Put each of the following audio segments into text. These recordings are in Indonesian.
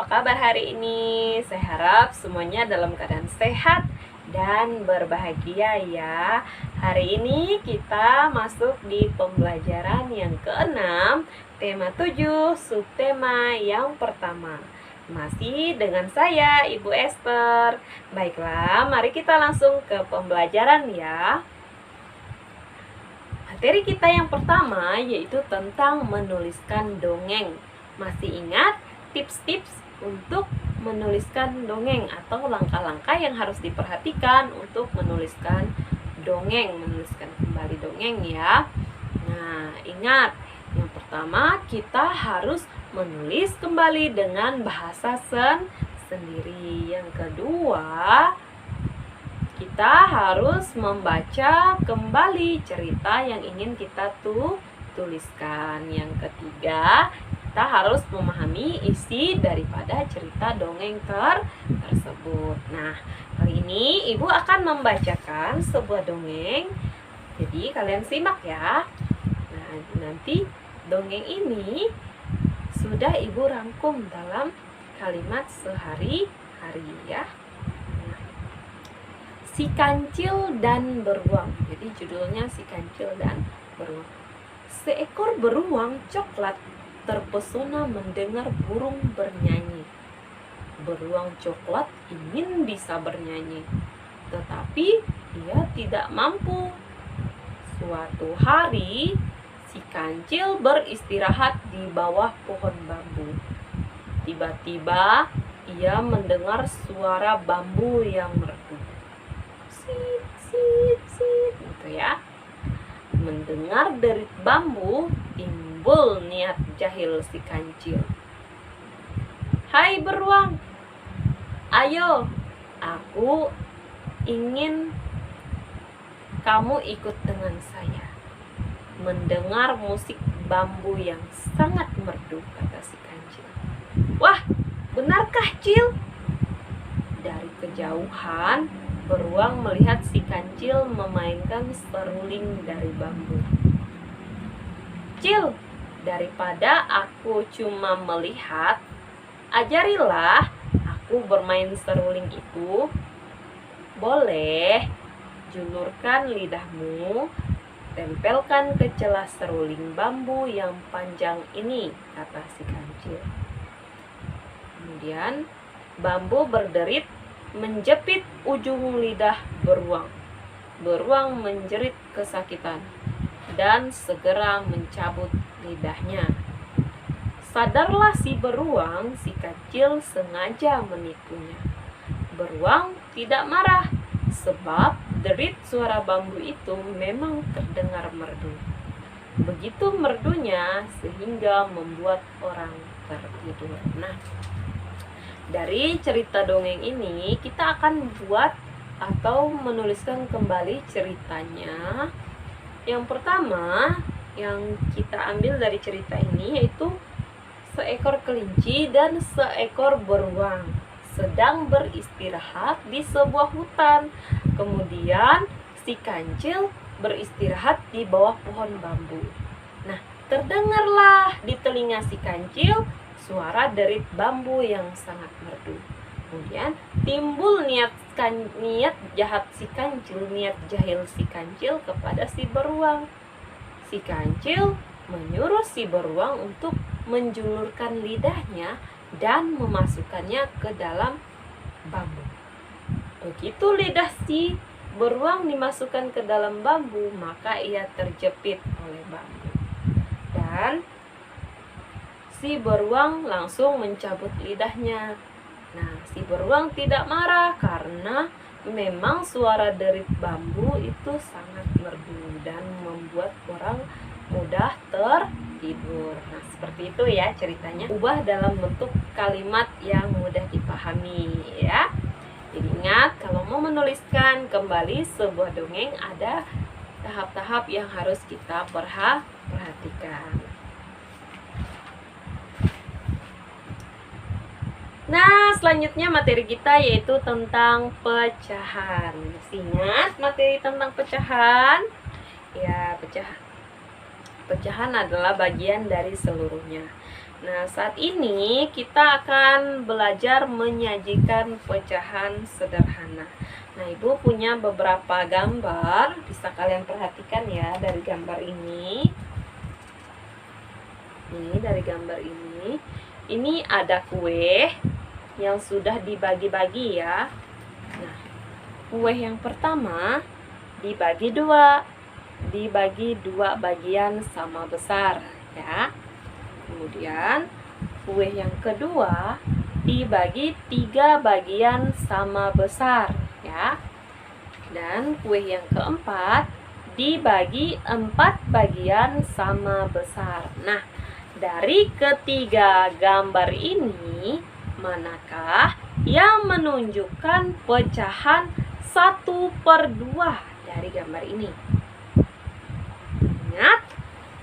kabar hari ini? Saya harap semuanya dalam keadaan sehat dan berbahagia ya. Hari ini kita masuk di pembelajaran yang ke-6, tema 7, subtema yang pertama. Masih dengan saya, Ibu Esther. Baiklah, mari kita langsung ke pembelajaran ya. Materi kita yang pertama yaitu tentang menuliskan dongeng. Masih ingat tips-tips untuk menuliskan dongeng atau langkah-langkah yang harus diperhatikan untuk menuliskan dongeng, menuliskan kembali dongeng ya. Nah, ingat, yang pertama kita harus menulis kembali dengan bahasa sendiri. Yang kedua, kita harus membaca kembali cerita yang ingin kita tuliskan. Yang ketiga, kita harus memahami isi daripada cerita dongeng tersebut. Nah, kali ini Ibu akan membacakan sebuah dongeng. Jadi kalian simak ya. Nah, nanti dongeng ini sudah Ibu rangkum dalam kalimat sehari-hari ya. Si Kancil dan Beruang. Jadi judulnya Si Kancil dan Beruang. Seekor beruang coklat terpesona mendengar burung bernyanyi. Beruang coklat ingin bisa bernyanyi, tetapi ia tidak mampu. Suatu hari, si Kancil beristirahat di bawah pohon bambu. Tiba-tiba, ia mendengar suara bambu yang merdu. Sip, sip, sip, gitu ya. Mendengar derit bambu, timbul niat jahil si Kancil. Hai beruang, ayo, aku ingin kamu ikut dengan saya. Mendengar musik bambu yang sangat merdu, kata si Kancil. Wah, benarkah, Cil? Dari kejauhan, beruang melihat si Kancil memainkan seruling dari bambu. Cil, daripada aku cuma melihat, ajarilah aku bermain seruling itu. Boleh, julurkan lidahmu, tempelkan ke celah seruling bambu yang panjang ini, kata si Kancil. Kemudian bambu berderit menjepit ujung lidah beruang. Beruang menjerit kesakitan dan segera mencabut lidahnya. Sadarlah si beruang, si Kancil sengaja menipunya. Beruang tidak marah sebab derit suara bambu itu memang terdengar merdu. Begitu merdunya sehingga membuat orang tertidur. Nah, dari cerita dongeng ini kita akan buat atau menuliskan kembali ceritanya. Yang pertama yang kita ambil dari cerita ini yaitu seekor kelinci dan seekor beruang sedang beristirahat di sebuah hutan. Kemudian si Kancil beristirahat di bawah pohon bambu. Nah, terdengarlah di telinga si Kancil suara derit bambu yang sangat merdu. Kemudian timbul niat jahat si Kancil, niat jahil si Kancil kepada si beruang. Si Kancil menyuruh si beruang untuk menjulurkan lidahnya dan memasukkannya ke dalam bambu. Begitu lidah si beruang dimasukkan ke dalam bambu, maka ia terjepit oleh bambu. Dan si beruang langsung mencabut lidahnya. Nah, si beruang tidak marah karena memang suara derit bambu itu sangat merdu dan membuat orang mudah tertidur. Nah, seperti itu ya ceritanya. Ubah dalam bentuk kalimat yang mudah dipahami ya. Jadi ingat, kalau mau menuliskan kembali sebuah dongeng ada tahap-tahap yang harus kita perhatikan. Nah, selanjutnya materi kita yaitu tentang pecahan. Ingat materi tentang pecahan? Ya, pecahan adalah bagian dari seluruhnya. Nah, saat ini kita akan belajar menyajikan pecahan sederhana. Nah, Ibu punya beberapa gambar, bisa kalian perhatikan ya dari gambar ini. Ini dari gambar ini. Ini ada kue yang sudah dibagi-bagi ya. Nah, kue yang pertama dibagi dua bagian sama besar ya. Kemudian kue yang kedua dibagi 3 bagian sama besar ya. Dan kue yang keempat dibagi 4 bagian sama besar. Nah, dari ketiga gambar ini, manakah yang menunjukkan pecahan 1/2 dari gambar ini? Ingat,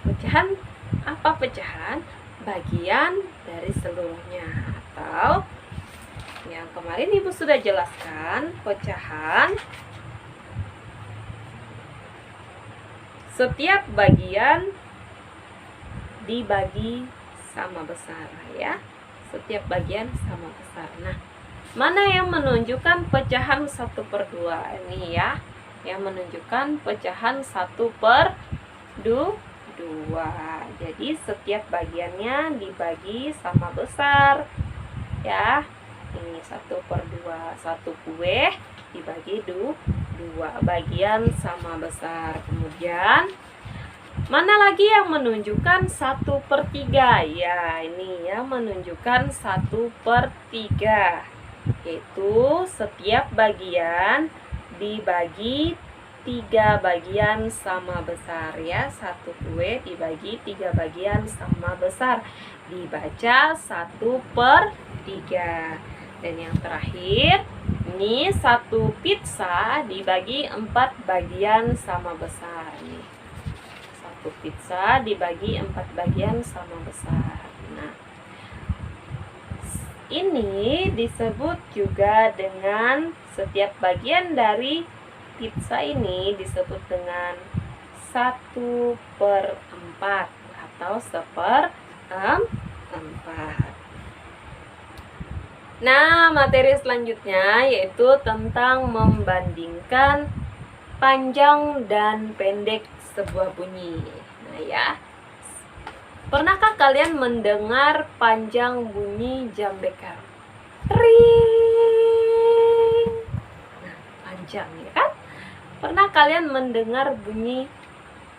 pecahan apa? Pecahan bagian dari seluruhnya, atau yang kemarin Ibu sudah jelaskan, pecahan setiap bagian dibagi sama besar ya. Setiap bagian sama besar. Nah, mana yang menunjukkan pecahan 1/2 ini ya? Yang menunjukkan pecahan 1/2. Jadi setiap bagiannya dibagi sama besar ya. Ini 1/2. Satu kue dibagi 2 bagian sama besar. Kemudian mana lagi yang menunjukkan 1/3? Ya, ini yang menunjukkan 1/3, yaitu setiap bagian dibagi 3 bagian sama besar ya. Satu kue dibagi 3 bagian sama besar, dibaca 1/3. Dan yang terakhir, ini satu pizza dibagi 4 bagian sama besar nih. Satu pizza dibagi 4 bagian sama besar. Nah, ini disebut juga dengan setiap bagian dari pizza ini disebut dengan 1/4 atau 1/4. Nah, materi selanjutnya yaitu tentang membandingkan panjang dan pendek sebuah bunyi. Nah ya, pernahkah kalian mendengar panjang bunyi jam beker? Tring. Nah, panjang ya kan? Pernah kalian mendengar bunyi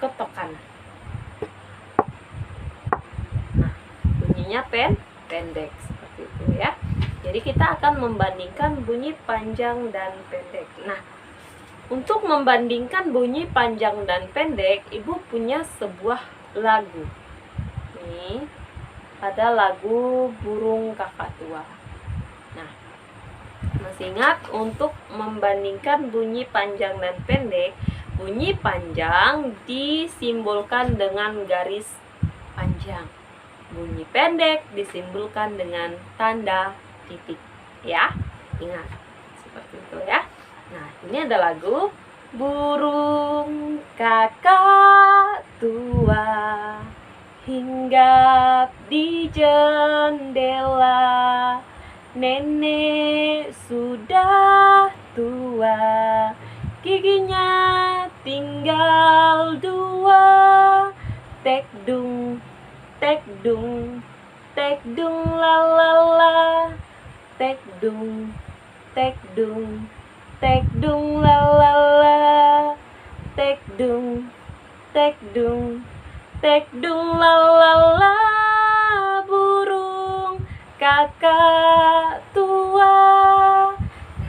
ketokan? Nah, bunyinya pendek seperti itu ya. Jadi kita akan membandingkan bunyi panjang dan pendek. Nah, untuk membandingkan bunyi panjang dan pendek, Ibu punya sebuah lagu. Nih, ada lagu Burung Kakak Tua. Nah, masih ingat untuk membandingkan bunyi panjang dan pendek? Bunyi panjang disimbolkan dengan garis panjang. Bunyi pendek disimbolkan dengan tanda titik. Ya, ingat seperti itu ya. Nah, ini ada lagu Burung Kakak Tua hinggap di jendela, nenek sudah tua, giginya tinggal 2. Tek dung, tek dung, tek dung la la la. Tek dung, tek dung, tek dung la la la. Tek dung, tek dung, tek dung la la la. Burung kakak tua.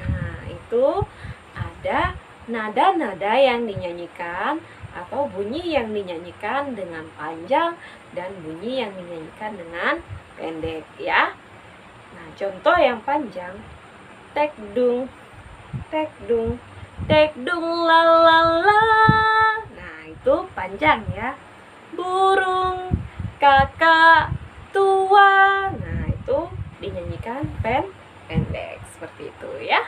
Nah, itu ada nada-nada yang dinyanyikan atau bunyi yang dinyanyikan dengan panjang dan bunyi yang dinyanyikan dengan pendek ya. Nah, contoh yang panjang, tek dung, tek dung, tek dung la la la. Nah, itu panjang ya. Burung kakak tua. Nah, itu dinyanyikan pendek seperti itu ya.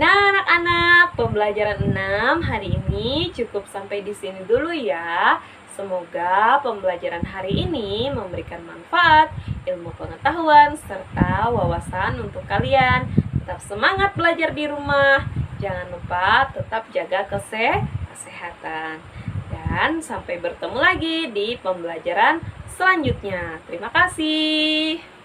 Nah, anak-anak, pembelajaran 6 hari ini cukup sampai di sini dulu ya. Semoga pembelajaran hari ini memberikan manfaat, ilmu pengetahuan, serta wawasan untuk kalian. Tetap semangat belajar di rumah. Jangan lupa tetap jaga kesehatan. Dan sampai bertemu lagi di pembelajaran selanjutnya. Terima kasih.